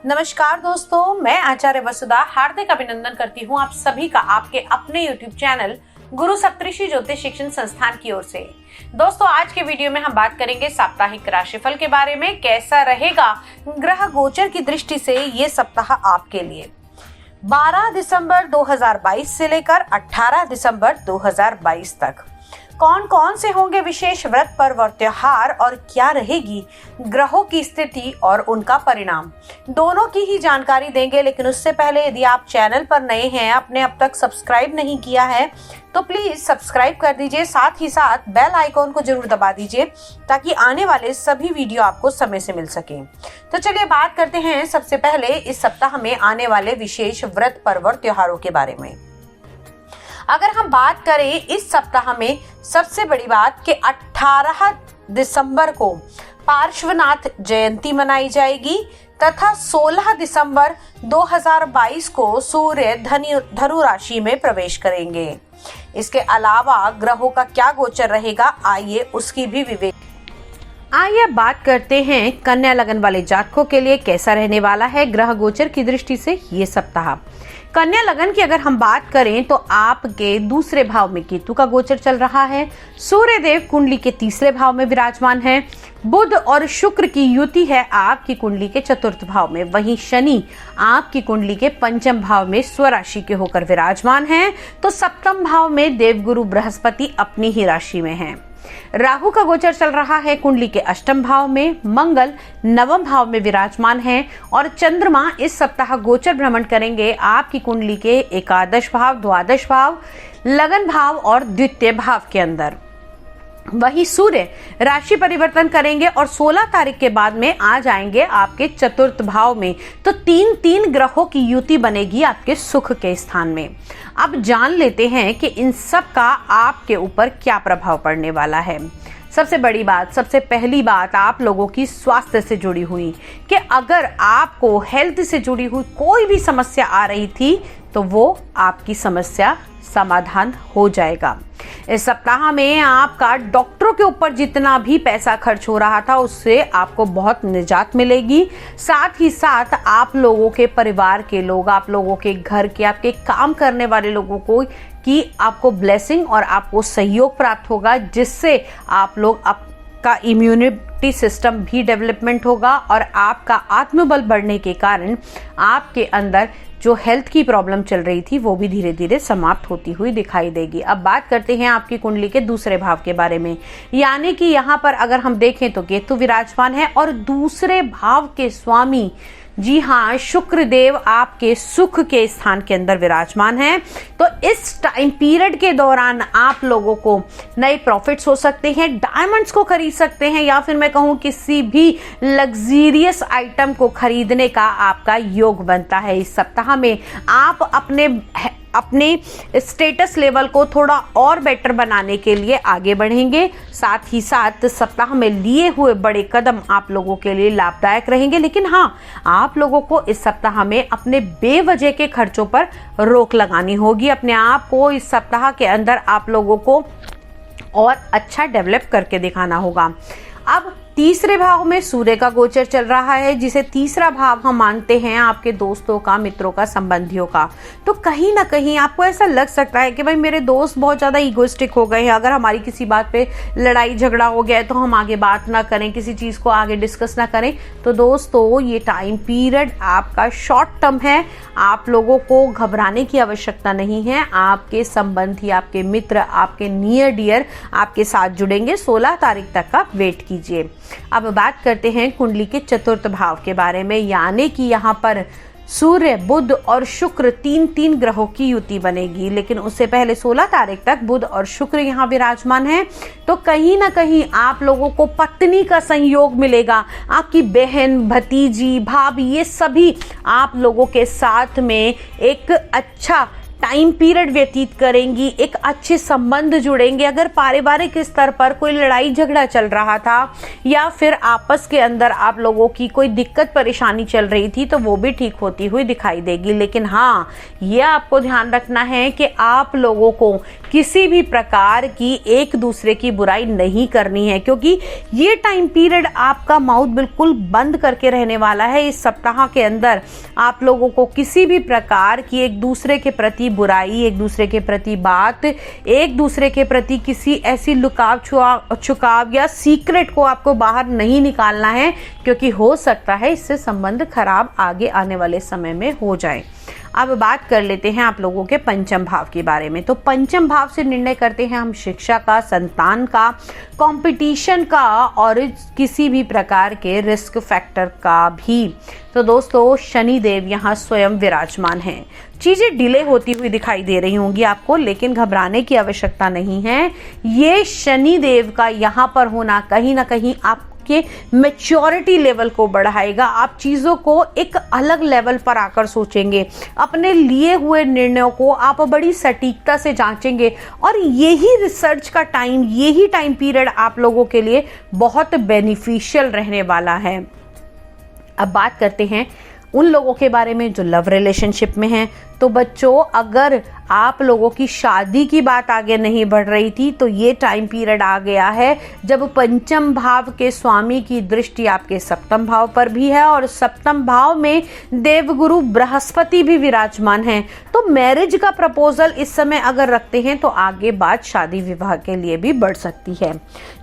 नमस्कार दोस्तों, मैं आचार्य वसुधा हार्दिक अभिनंदन करती हूँ आप सभी का आपके अपने YouTube चैनल गुरु सप्तऋषि ज्योतिष शिक्षण संस्थान की ओर से। दोस्तों, आज के वीडियो में हम बात करेंगे साप्ताहिक राशिफल के बारे में। कैसा रहेगा ग्रह गोचर की दृष्टि से ये सप्ताह आपके लिए 12 दिसंबर 2022 से लेकर 18 दिसंबर 2022 तक कौन कौन से होंगे विशेष व्रत पर्व और त्योहार और क्या रहेगी ग्रहों की स्थिति और उनका परिणाम, दोनों की ही जानकारी देंगे। लेकिन उससे पहले यदि आप चैनल पर नए हैं, आपने अब तक सब्सक्राइब नहीं किया है तो प्लीज सब्सक्राइब कर दीजिए, साथ ही साथ बेल आइकॉन को जरूर दबा दीजिए ताकि आने वाले सभी वीडियो आपको समय से मिल सके। तो चलिए बात करते हैं सबसे पहले इस सप्ताह में आने वाले विशेष व्रत पर्व और त्योहारों के बारे में। अगर हम बात करें इस सप्ताह में सबसे बड़ी बात कि 18 दिसंबर को पार्श्वनाथ जयंती मनाई जाएगी तथा 16 दिसंबर 2022 को सूर्य धनु राशि में प्रवेश करेंगे। इसके अलावा ग्रहों का क्या गोचर रहेगा, आइए उसकी भी विवेक। आइए बात करते हैं कन्या लगन वाले जातकों के लिए कैसा रहने वाला है ग्रह गोचर की दृष्टि से ये सप्ताह। कन्या लगन की अगर हम बात करें तो आपके दूसरे भाव में केतु का गोचर चल रहा है। सूर्य देव कुंडली के तीसरे भाव में विराजमान है। बुध और शुक्र की युति है आपकी कुंडली के चतुर्थ भाव में। वहीं शनि आपकी कुंडली के पंचम भाव में स्वराशि के होकर विराजमान है। तो सप्तम भाव में देवगुरु बृहस्पति अपनी ही राशि में है। राहु का गोचर चल रहा है कुंडली के अष्टम भाव में। मंगल नवम भाव में विराजमान है और चंद्रमा इस सप्ताह गोचर भ्रमण करेंगे आपकी कुंडली के एकादश भाव, द्वादश भाव, लगन भाव और द्वितीय भाव के अंदर। वही सूर्य राशि परिवर्तन करेंगे और 16 तारीख के बाद में आ जाएंगे आपके चतुर्थ भाव में। तो तीन ग्रहों की युति बनेगी आपके सुख के स्थान में। अब जान लेते हैं कि इन सब का आपके ऊपर क्या प्रभाव पड़ने वाला है। सबसे बड़ी बात, सबसे पहली बात आप लोगों की स्वास्थ्य से जुड़ी हुई कि अगर आपको हेल्थ से जुड़ी हुई कोई भी समस्या आ रही थी तो वो आपकी समस्या समाधान हो जाएगा। इस सप्ताह में आपका डॉक्टरों के ऊपर जितना भी पैसा खर्च हो रहा था उससे आपको बहुत निजात मिलेगी। साथ ही साथ आप लोगों के परिवार के लोग, आप लोगों के घर के, आपके काम करने वाले लोगों को कि आपको ब्लेसिंग और आपको सहयोग प्राप्त होगा, जिससे आप लोग आपका इम्यूनिटी सिस्टम भी डेवलपमेंट होगा और आपका आत्मबल बढ़ने के कारण आपके अंदर जो हेल्थ की प्रॉब्लम चल रही थी वो भी धीरे धीरे समाप्त होती हुई दिखाई देगी। अब बात करते हैं आपकी कुंडली के दूसरे भाव के बारे में। यानी कि यहाँ पर अगर हम देखें तो केतु विराजमान है और दूसरे भाव के स्वामी, जी हाँ, शुक्र देव आपके सुख के स्थान के अंदर विराजमान है। तो इस टाइम पीरियड के दौरान आप लोगों को नए प्रॉफिट्स हो सकते हैं, डायमंड्स को खरीद सकते हैं या फिर मैं कहूँ किसी भी लग्जरियस आइटम को खरीदने का आपका योग बनता है। इस सप्ताह में आप अपने स्टेटस लेवल को थोड़ा और बेटर बनाने के लिए आगे बढ़ेंगे। साथ ही साथ सप्ताह में लिए हुए बड़े कदम आप लोगों के लिए लाभदायक रहेंगे। लेकिन हाँ, आप लोगों को इस सप्ताह में अपने बेवजह के खर्चों पर रोक लगानी होगी। अपने आप को इस सप्ताह के अंदर आप लोगों को और अच्छा डेवलप करके दिखाना होगा। अब तीसरे भाव में सूर्य का गोचर चल रहा है, जिसे तीसरा भाव हम मानते हैं आपके दोस्तों का, मित्रों का, संबंधियों का। तो कहीं ना कहीं आपको ऐसा लग सकता है कि भाई मेरे दोस्त बहुत ज़्यादा ईगोइस्टिक हो गए हैं, अगर हमारी किसी बात पे लड़ाई झगड़ा हो गया है तो हम आगे बात ना करें, किसी चीज़ को आगे डिस्कस ना करें। तो दोस्तों, ये टाइम पीरियड आपका शॉर्ट टर्म है, आप लोगों को घबराने की आवश्यकता नहीं है। आपके संबंधी, आपके मित्र, आपके नियर डियर आपके साथ जुड़ेंगे। 16 तारीख तक का वेट कीजिए। अब बात करते हैं कुंडली के चतुर्थ भाव के बारे में। यानी कि यहाँ पर सूर्य, बुध और शुक्र तीन ग्रहों की युति बनेगी। लेकिन उससे पहले 16 तारीख तक बुध और शुक्र यहाँ विराजमान है। तो कहीं ना कहीं आप लोगों को पत्नी का संयोग मिलेगा। आपकी बहन, भतीजी, भाभी, ये सभी आप लोगों के साथ में एक अच्छा टाइम पीरियड व्यतीत करेंगी, एक अच्छे संबंध जुड़ेंगे। अगर पारिवारिक स्तर पर कोई लड़ाई झगड़ा चल रहा था या फिर आपस के अंदर आप लोगों की कोई दिक्कत परेशानी चल रही थी तो वो भी ठीक होती हुई दिखाई देगी। लेकिन हाँ, ये आपको ध्यान रखना है कि आप लोगों को किसी भी प्रकार की एक दूसरे की बुराई नहीं करनी है, क्योंकि ये टाइम पीरियड आपका माउथ बिल्कुल बंद करके रहने वाला है। इस सप्ताह के अंदर आप लोगों को किसी भी प्रकार की एक दूसरे के प्रति बुराई, एक दूसरे के प्रति बात, एक दूसरे के प्रति किसी ऐसी लुकाव छुकाव या सीक्रेट को आपको बाहर नहीं निकालना है, क्योंकि हो सकता है इससे संबंध खराब आगे आने वाले समय में हो जाए। अब बात कर लेते हैं आप लोगों के पंचम भाव के बारे में। तो पंचम भाव से निर्णय करते हैं हम शिक्षा का, संतान का, कंपटीशन का और किसी भी प्रकार के रिस्क फैक्टर का भी। तो दोस्तों शनि देव यहाँ स्वयं विराजमान हैं। चीजें डिले होती हुई दिखाई दे रही होंगी आपको, लेकिन घबराने की आवश्यकता नहीं है। ये शनि देव का यहाँ पर होना कहीं ना कहीं आप के मैच्योरिटी लेवल को बढ़ाएगा। आप चीजों को एक अलग लेवल पर आकर सोचेंगे, अपने लिए हुए निर्णयों को आप बड़ी सटीकता से जांचेंगे और यही रिसर्च का टाइम, यही टाइम पीरियड आप लोगों के लिए बहुत बेनिफिशियल रहने वाला है। अब बात करते हैं उन लोगों के बारे में जो लव रिलेशनशिप में हैं। तो बच्चों, अगर आप लोगों की शादी की बात आगे नहीं बढ़ रही थी तो ये टाइम पीरियड आ गया है जब पंचम भाव के स्वामी की दृष्टि आपके सप्तम भाव पर भी है और सप्तम भाव में देवगुरु बृहस्पति भी विराजमान हैं। तो मैरिज का प्रपोजल इस समय अगर रखते हैं तो आगे बात शादी विवाह के लिए भी बढ़ सकती है।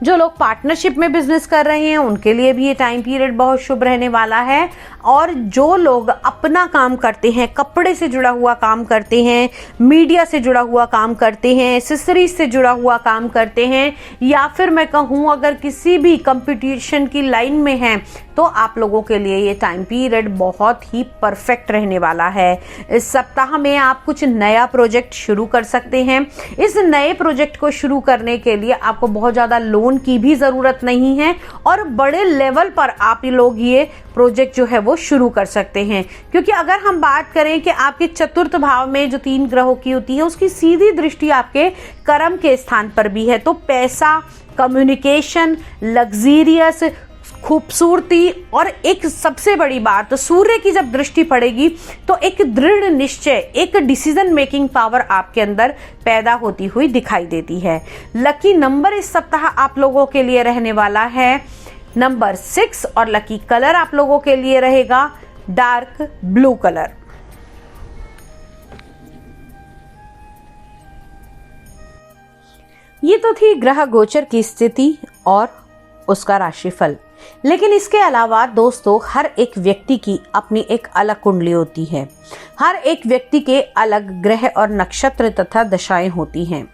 जो लोग पार्टनरशिप में बिजनेस कर रहे हैं उनके लिए भी ये टाइम पीरियड बहुत शुभ रहने वाला है। और जो लोग अपना काम करते हैं, कपड़े से जुड़ा हुआ काम करते हैं, मीडिया से जुड़ा हुआ काम करते हैं, एक्सेसरीज से जुड़ा हुआ काम करते हैं, या फिर मैं कहूँ अगर किसी भी कंपटीशन की लाइन में हैं, तो आप लोगों के लिए ये टाइम पीरियड बहुत ही परफेक्ट रहने वाला है। इस सप्ताह में आप कुछ नया प्रोजेक्ट शुरू कर सकते हैं। इस नए प्रोजेक्ट को शुरू करने के लिए आपको बहुत ज़्यादा लोन की भी ज़रूरत नहीं है और बड़े लेवल पर आप लोग ये प्रोजेक्ट जो है वो शुरू कर सकते हैं। क्योंकि अगर हम बात करें कि आपके चतुर्थ भाव में जो 3 ग्रहों की होती है उसकी सीधी दृष्टि आपके कर्म के स्थान पर भी है, तो पैसा, कम्युनिकेशन, लग्जीरियस, खूबसूरती और एक सबसे बड़ी बात, सूर्य की जब दृष्टि पड़ेगी तो एक दृढ़ निश्चय, एक डिसीजन मेकिंग पावर आपके अंदर पैदा होती हुई दिखाई देती है। लकी नंबर इस सप्ताह आप लोगों के लिए रहने वाला है नंबर 6 और लकी कलर आप लोगों के लिए रहेगा डार्क ब्लू कलर। ये तो थी ग्रह गोचर की स्थिति और उसका राशिफल। लेकिन इसके अलावा दोस्तों हर एक व्यक्ति की अपनी एक अलग कुंडली होती है। हर एक व्यक्ति के अलग ग्रह और नक्षत्र तथा दशाएं होती हैं।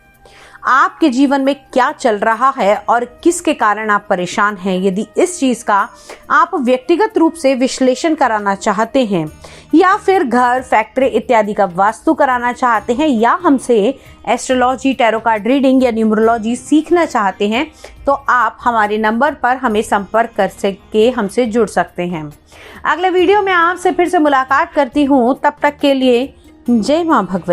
आपके जीवन में क्या चल रहा है और किसके कारण आप परेशान हैं, यदि इस चीज का आप व्यक्तिगत रूप से विश्लेषण कराना चाहते हैं या फिर घर, फैक्ट्री इत्यादि का वास्तु कराना चाहते हैं या हमसे एस्ट्रोलॉजी, टैरो कार्ड रीडिंग या न्यूमरोलॉजी सीखना चाहते हैं, तो आप हमारे नंबर पर हमें संपर्क कर सके हमसे जुड़ सकते हैं। अगले वीडियो में आपसे फिर से मुलाकात करती हूँ। तब तक के लिए जय मां भगवती।